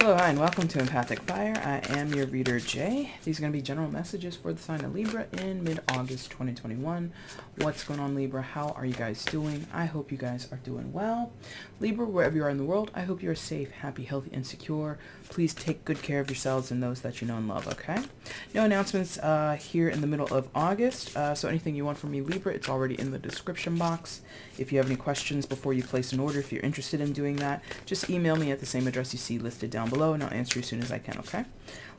Hello, hi, and welcome to EmpathicFire. I am your reader, Jay. These are going to be general messages for the sign of Libra in mid-August 2021. What's going on, Libra? How are you guys doing? I hope you guys are doing well. Libra, wherever you are in the world, I hope you are safe, happy, healthy, and secure. Please take good care of yourselves and those that you know and love, okay? No announcements here in the middle of August, so anything you want from me, Libra, it's already in the description box. If you have any questions before you place an order, if you're interested in doing that, just email me at the same address you see listed down below, and I'll answer you as soon as I can, okay?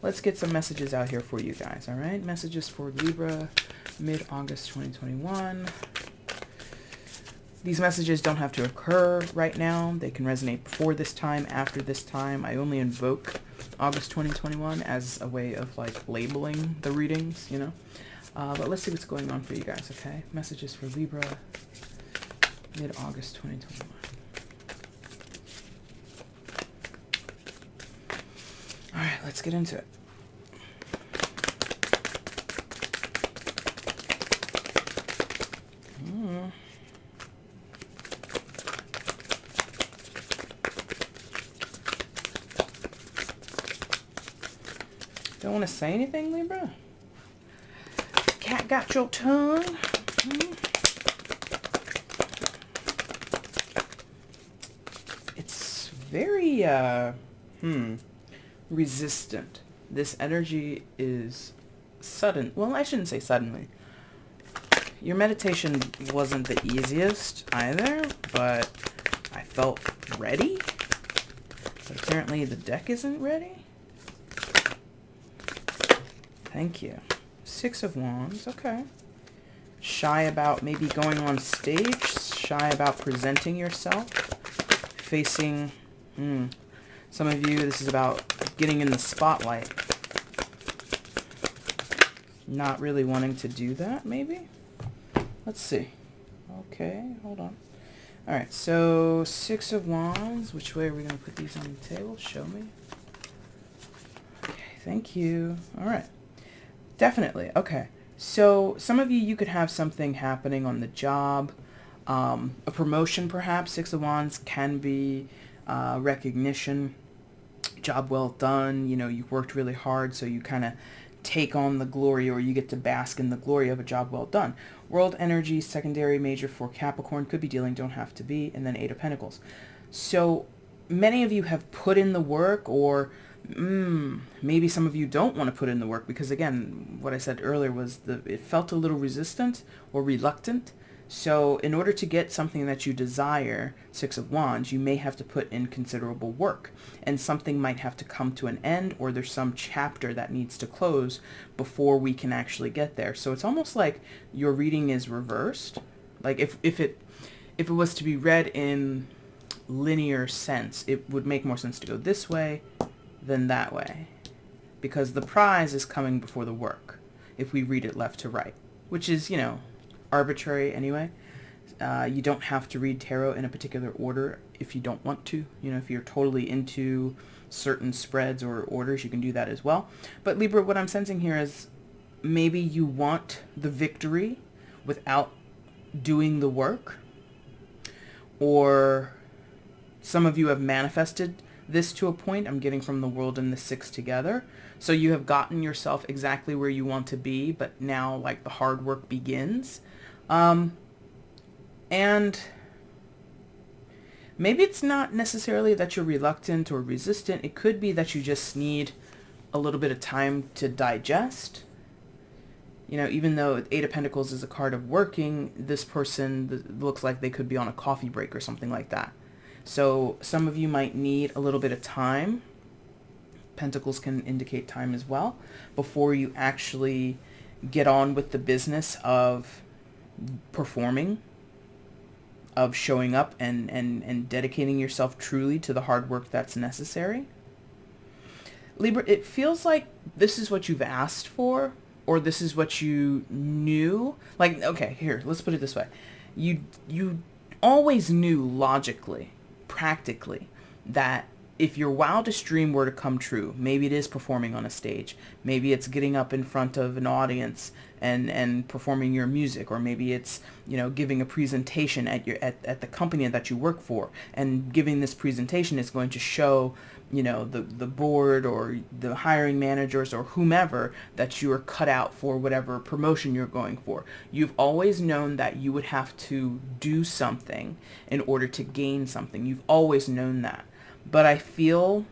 Let's get some messages out here for you guys, all right? Messages for Libra, mid-August 2021. These messages don't have to occur right now. They can resonate before this time, after this time. I only invoke August 2021 as a way of, like, labeling the readings, you know? But let's see what's going on for you guys, okay? Messages for Libra, mid-August 2021. All right, let's get into it. Don't want to say anything, Libra? Cat got your tongue? It's very, resistant. This energy is sudden. Well, I shouldn't say suddenly. Your meditation wasn't the easiest either, but I felt ready. But apparently the deck isn't ready. Thank you. Six of Wands, okay. Shy about maybe going on stage, shy about presenting yourself, facing, some of you, this is about getting in the spotlight. Not really wanting to do that, maybe? Let's see. Okay, hold on. All right, so Six of Wands. Which way are we going to put these on the table? Show me. Okay, thank you. All right. Definitely. Okay. So some of you, you could have something happening on the job. A promotion, perhaps. Six of Wands can be recognition. Job well done. You know, you worked really hard, so you kind of take on the glory, or you get to bask in the glory of a job well done. World energy, secondary major for Capricorn. Could be dealing, don't have to be. And then Eight of Pentacles. So many of you have put in the work, or maybe some of you don't want to put in the work because, again, what I said earlier was it felt a little resistant or reluctant. So in order to get something that you desire, Six of Wands, you may have to put in considerable work, and something might have to come to an end, or there's some chapter that needs to close before we can actually get there. So it's almost like your reading is reversed. Like if it was to be read in linear sense, it would make more sense to go this way than that way, because the prize is coming before the work if we read it left to right, which is, you know, arbitrary anyway. You don't have to read tarot in a particular order if you don't want to. You know, if you're totally into certain spreads or orders, you can do that as well. But Libra, what I'm sensing here is maybe you want the victory without doing the work, or some of you have manifested this to a point. I'm getting from the World and the Six together. So you have gotten yourself exactly where you want to be, but now, like, the hard work begins. And maybe it's not necessarily that you're reluctant or resistant. It could be that you just need a little bit of time to digest. You know, even though Eight of Pentacles is a card of working, this person looks like they could be on a coffee break or something like that. So some of you might need a little bit of time. Pentacles can indicate time as well, before you actually get on with the business of performing, of showing up and dedicating yourself truly to the hard work that's necessary. Libra, it feels like this is what you've asked for, or this is what you knew. Like, okay, here, let's put it this way. You always knew logically, practically, that if your wildest dream were to come true, maybe it is performing on a stage, maybe it's getting up in front of an audience and performing your music, or maybe it's, you know, giving a presentation at the company that you work for, and giving this presentation is going to show, you know, the board or the hiring managers or whomever that you are cut out for whatever promotion you're going for. You've always known that you would have to do something in order to gain something. You've always known that. But I feel,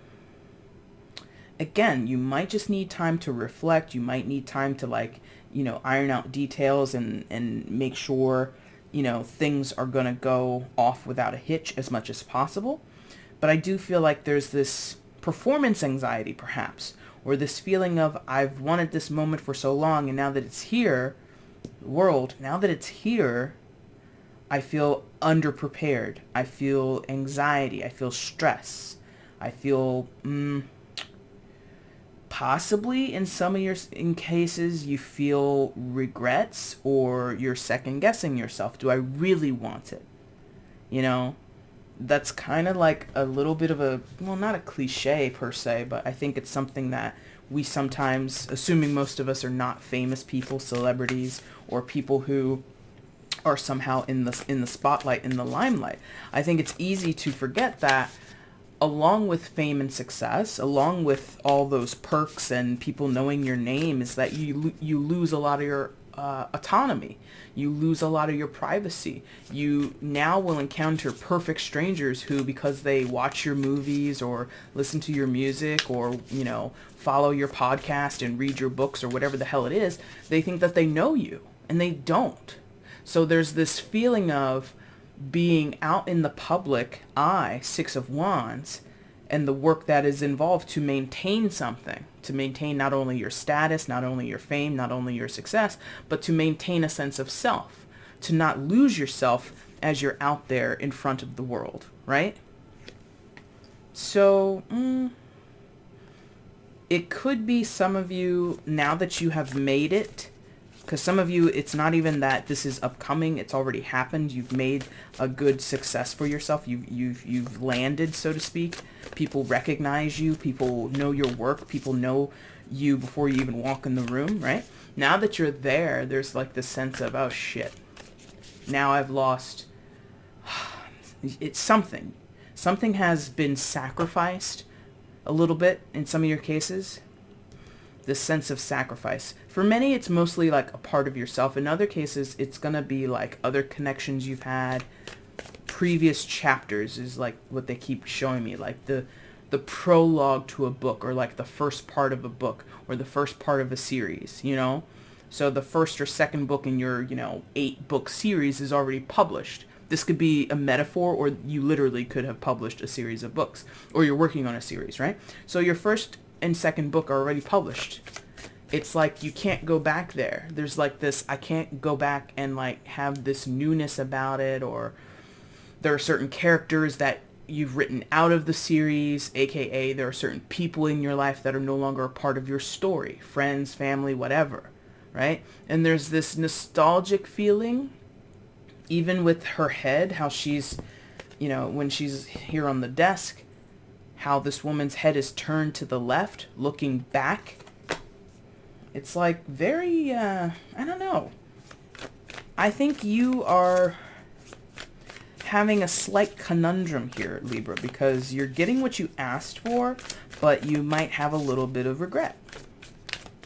again, you might just need time to reflect. You might need time to, like, you know, iron out details and make sure, you know, things are going to go off without a hitch as much as possible. But I do feel like there's this performance anxiety, perhaps, or this feeling of, I've wanted this moment for so long, and now that it's here, now that it's here, I feel underprepared. I feel anxiety. I feel stress. I feel, possibly in some of in cases, you feel regrets, or you're second guessing yourself. Do I really want it? You know? That's kind of like a little bit of a, well, not a cliche per se, but I think it's something that we sometimes, assuming most of us are not famous people, celebrities, or people who are somehow in the spotlight, in the limelight, I think it's easy to forget that along with fame and success, along with all those perks and people knowing your name, is that you lose a lot of your autonomy. You lose a lot of your privacy. You now will encounter perfect strangers who, because they watch your movies or listen to your music or, you know, follow your podcast and read your books or whatever the hell it is, they think that they know you, and they don't. So there's this feeling of being out in the public eye, Six of Wands, and the work that is involved to maintain something, to maintain not only your status, not only your fame, not only your success, but to maintain a sense of self, to not lose yourself as you're out there in front of the world, right? So, it could be some of you, now that you have made it, because some of you, it's not even that this is upcoming, it's already happened. You've made a good success for yourself. You've landed, so to speak. People recognize you. People know your work. People know you before you even walk in the room, right? Now that you're there, there's like this sense of, oh shit, now I've lost. It's something. Something has been sacrificed a little bit in some of your cases. This sense of sacrifice. For many, it's mostly like a part of yourself. In other cases, it's going to be like other connections you've had. Previous chapters is like what they keep showing me. Like the prologue to a book, or like the first part of a book, or the first part of a series, you know? So the first or second book in your, 8-book series is already published. This could be a metaphor, or you literally could have published a series of books, or you're working on a series, right? So your first and second book are already published. It's like you can't go back there. There's like this, I can't go back and like have this newness about it, or there are certain characters that you've written out of the series, aka there are certain people in your life that are no longer a part of your story, friends, family, whatever, right? And there's this nostalgic feeling, even with her head, how she's, when she's here on the desk, how this woman's head is turned to the left, looking back. It's like very, I don't know. I think you are having a slight conundrum here, Libra, because you're getting what you asked for, but you might have a little bit of regret.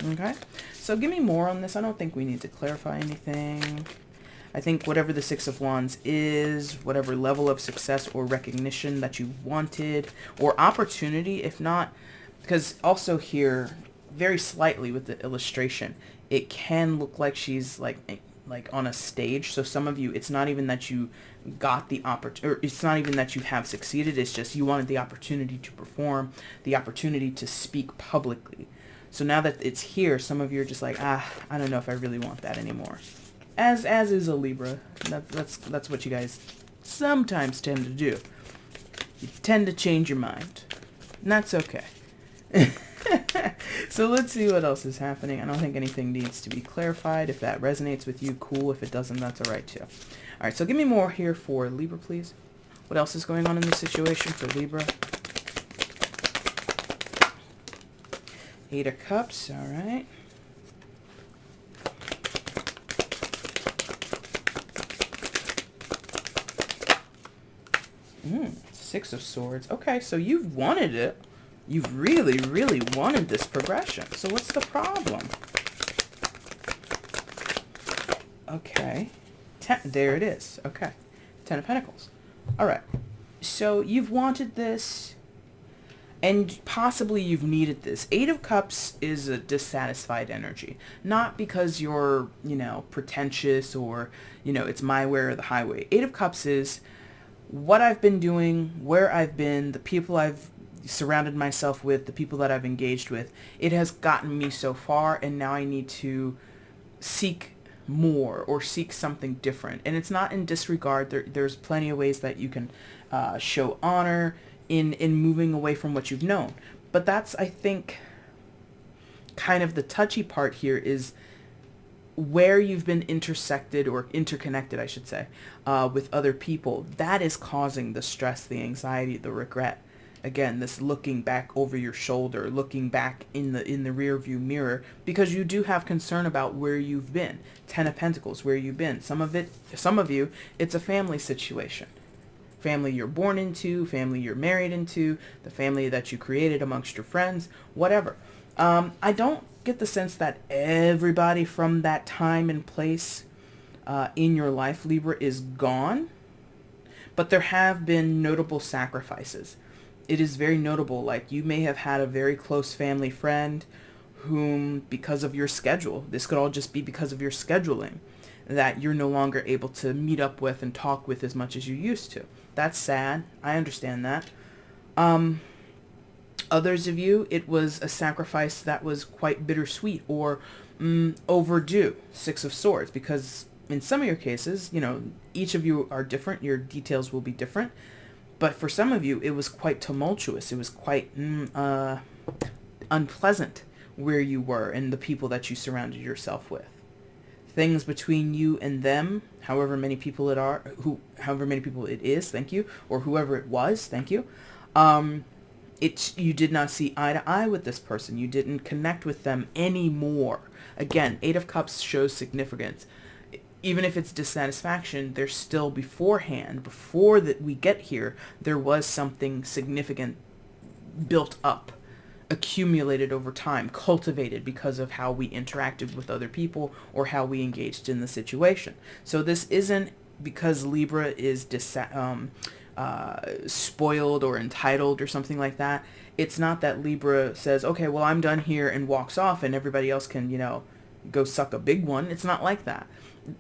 Okay? So give me more on this. I don't think we need to clarify anything. I think whatever the Six of Wands is, whatever level of success or recognition that you wanted, or opportunity, if not, because also here, very slightly with the illustration, it can look like she's like on a stage. So some of you, it's not even that you got the opportunity, or it's not even that you have succeeded, it's just you wanted the opportunity to perform, the opportunity to speak publicly. So now that it's here, some of you are just like, I don't know if I really want that anymore. As is a Libra. That's what you guys sometimes tend to do. You tend to change your mind. And that's okay. So let's see what else is happening. I don't think anything needs to be clarified. If that resonates with you, cool. If it doesn't, that's all right too. All right, so give me more here for Libra, please. What else is going on in this situation for Libra? Eight of Cups, all right. Six of Swords. Okay, so you've wanted it. You've really, really wanted this progression. So what's the problem? Okay. There it is. Okay. 10 of Pentacles. All right. So you've wanted this, and possibly you've needed this. 8 of Cups is a dissatisfied energy. Not because you're, pretentious or, it's my way or the highway. 8 of Cups is what I've been doing, where I've been, the people I've surrounded myself with, the people that I've engaged with. It has gotten me so far, and now I need to seek more or seek something different. And it's not in disregard. There's plenty of ways that you can show honor in moving away from what you've known. But that's, I think, kind of the touchy part here, is where you've been intersected or interconnected, I should say, with other people. That is causing the stress, the anxiety, the regret. Again, this looking back over your shoulder, looking back in the rear view mirror, because you do have concern about where you've been. 10 of Pentacles, where you've been. Some of you, it's a family situation. Family you're born into, family you're married into, the family that you created amongst your friends, whatever. I don't get the sense that everybody from that time and place in your life, Libra, is gone, but there have been notable sacrifices. It is very notable. Like, you may have had a very close family friend whom, because of your schedule, this could all just be because of your scheduling, that you're no longer able to meet up with and talk with as much as you used to. That's sad. I understand that. Others of you, it was a sacrifice that was quite bittersweet or overdue. 6 of Swords, because in some of your cases, each of you are different. Your details will be different. But for some of you, it was quite tumultuous. It was quite unpleasant where you were and the people that you surrounded yourself with. Things between you and them, however many people it is, thank you, or whoever it was, thank you. You did not see eye to eye with this person. You didn't connect with them anymore. Again, 8 of Cups shows significance. Even if it's dissatisfaction, there's still beforehand, before that we get here, there was something significant built up, accumulated over time, cultivated because of how we interacted with other people or how we engaged in the situation. So this isn't because Libra is spoiled or entitled or something like that. It's not that Libra says, okay, well, I'm done here, and walks off and everybody else can, go suck a big one. It's not like that.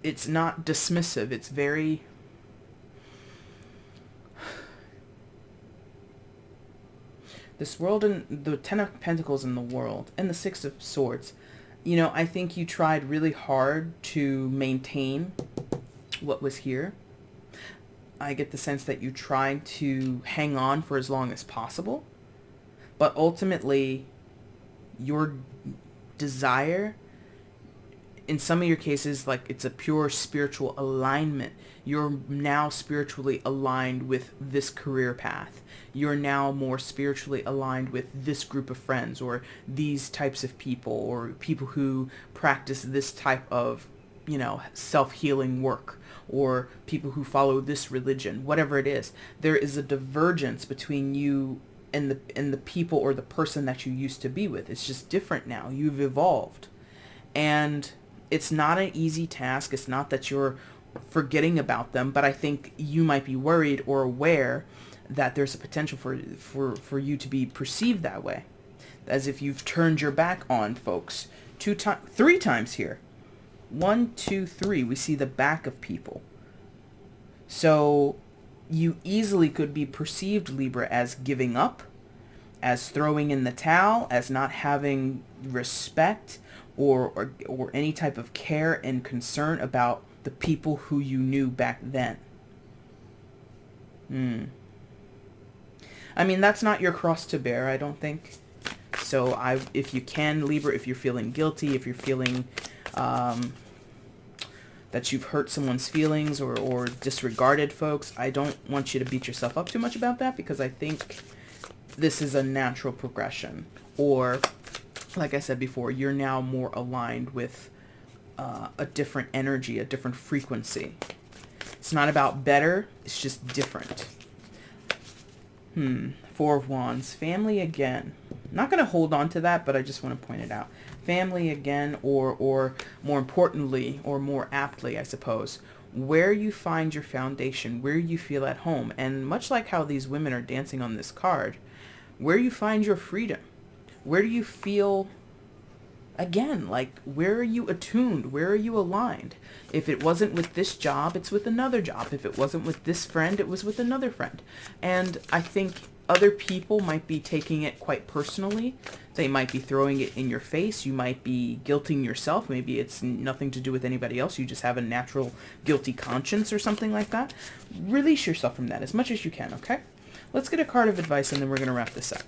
It's not dismissive. It's very... This world, and the 10 of Pentacles in the world, and the 6 of Swords, I think you tried really hard to maintain what was here. I get the sense that you tried to hang on for as long as possible. But ultimately, your desire, in some of your cases, like, it's a pure spiritual alignment. You're now spiritually aligned with this career path. You're now more spiritually aligned with this group of friends, or these types of people, or people who practice this type of, self-healing work, or people who follow this religion, whatever it is. There is a divergence between you and the people or the person that you used to be with. It's just different now. You've evolved. And it's not an easy task. It's not that you're forgetting about them, but I think you might be worried or aware that there's a potential for you to be perceived that way, as if you've turned your back on folks. 3 times here. 1, 2, 3. We see the back of people. So you easily could be perceived, Libra, as giving up, as throwing in the towel, as not having respect or any type of care and concern about the people who you knew back then. I mean, that's not your cross to bear, I don't think. So if you can, Libra, if you're feeling guilty, if you're feeling that you've hurt someone's feelings or disregarded folks, I don't want you to beat yourself up too much about that, because I think this is a natural progression. Or, like I said before, you're now more aligned with a different energy, a different frequency. It's not about better, it's just different. Four of Wands, family again. I'm not going to hold on to that, but I just want to point it out. Family again, or more importantly, or more aptly, I suppose, where you find your foundation, where you feel at home. And much like how these women are dancing on this card, where you find your freedom. Where do you feel, again, like, where are you attuned? Where are you aligned? If it wasn't with this job, it's with another job. If it wasn't with this friend, it was with another friend. And I think other people might be taking it quite personally. They might be throwing it in your face. You might be guilting yourself. Maybe it's nothing to do with anybody else. You just have a natural guilty conscience or something like that. Release yourself from that as much as you can, okay? Let's get a card of advice, and then we're going to wrap this up.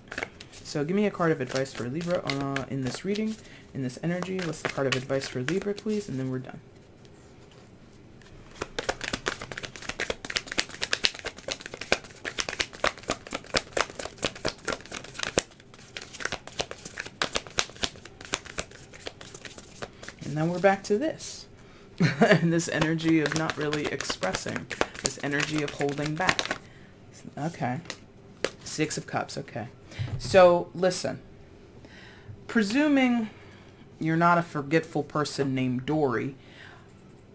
So give me a card of advice for Libra in this reading, in this energy. What's the card of advice for Libra, please? And then we're done. And then we're back to this. And this energy of not really expressing. This energy of holding back. Okay. Six of Cups, okay. So, listen. Presuming you're not a forgetful person named Dory,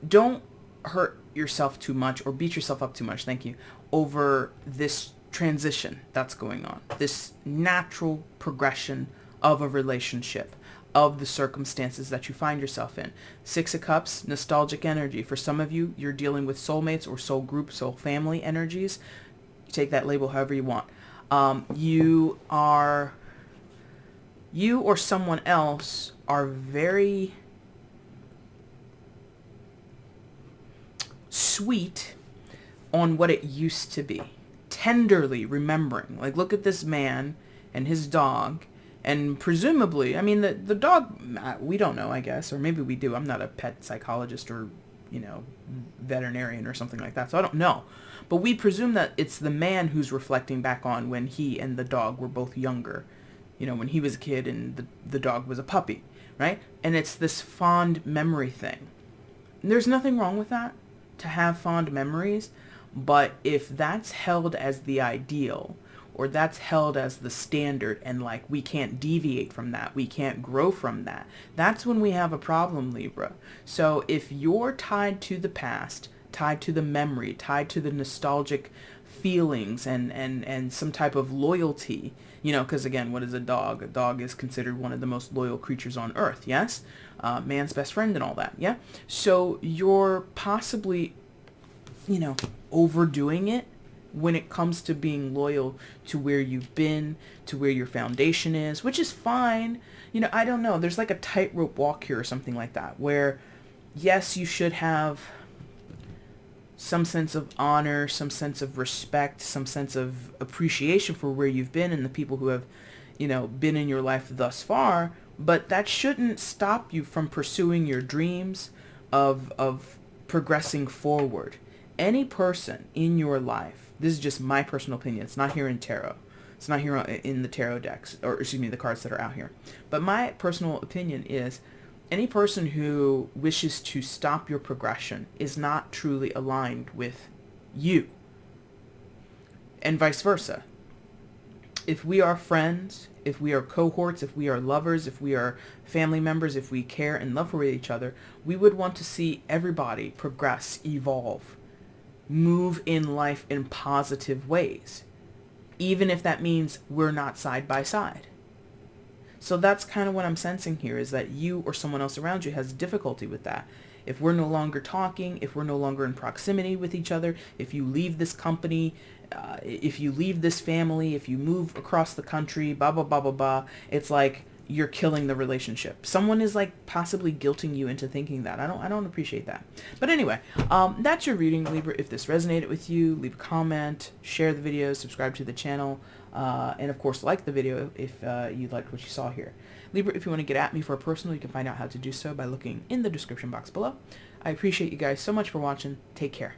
don't hurt yourself too much or beat yourself up too much, thank you, over this transition that's going on. This natural progression of a relationship, of the circumstances that you find yourself in. Six of Cups, nostalgic energy. For some of you, you're dealing with soulmates or soul group, soul family energies. You take that label however you want. You or someone else are very sweet on what it used to be. Tenderly remembering. Like, look at this man and his dog. And presumably, I mean, the dog, we don't know, I guess. Or maybe we do. I'm not a pet psychologist or, veterinarian or something like that. So I don't know. But we presume that it's the man who's reflecting back on when he and the dog were both younger. When he was a kid and the dog was a puppy, right? And it's this fond memory thing. And there's nothing wrong with that, to have fond memories. But if that's held as the ideal, or that's held as the standard, and like we can't deviate from that, we can't grow from that, that's when we have a problem, Libra. So if you're tied to the past, tied to the memory, tied to the nostalgic feelings and some type of loyalty, because again, what is a dog? A dog is considered one of the most loyal creatures on earth, yes? Man's best friend and all that, yeah? So you're possibly, overdoing it when it comes to being loyal to where you've been, to where your foundation is, which is fine. I don't know. There's like a tightrope walk here or something like that, where yes, you should have some sense of honor, some sense of respect, some sense of appreciation for where you've been and the people who have, been in your life thus far. But that shouldn't stop you from pursuing your dreams of progressing forward. Any person in your life, this is just my personal opinion, it's not here in tarot. It's not here in the tarot decks, or excuse me, the cards that are out here. But my personal opinion is any person who wishes to stop your progression is not truly aligned with you. And vice versa. If we are friends, if we are cohorts, if we are lovers, if we are family members, if we care and love for each other, we would want to see everybody progress, evolve, move in life in positive ways, even if that means we're not side by side. So that's kind of what I'm sensing here, is that you or someone else around you has difficulty with that. If we're no longer talking, if we're no longer in proximity with each other, if you leave this company, if you leave this family, if you move across the country, blah, blah, blah, blah, blah, it's like you're killing the relationship. Someone is like possibly guilting you into thinking that. I don't appreciate that. But anyway, that's your reading, Libra. If this resonated with you, leave a comment, share the video, subscribe to the channel, and of course like the video if you liked what you saw here. Libra, if you want to get at me for a personal, you can find out how to do so by looking in the description box below. I appreciate you guys so much for watching. Take care.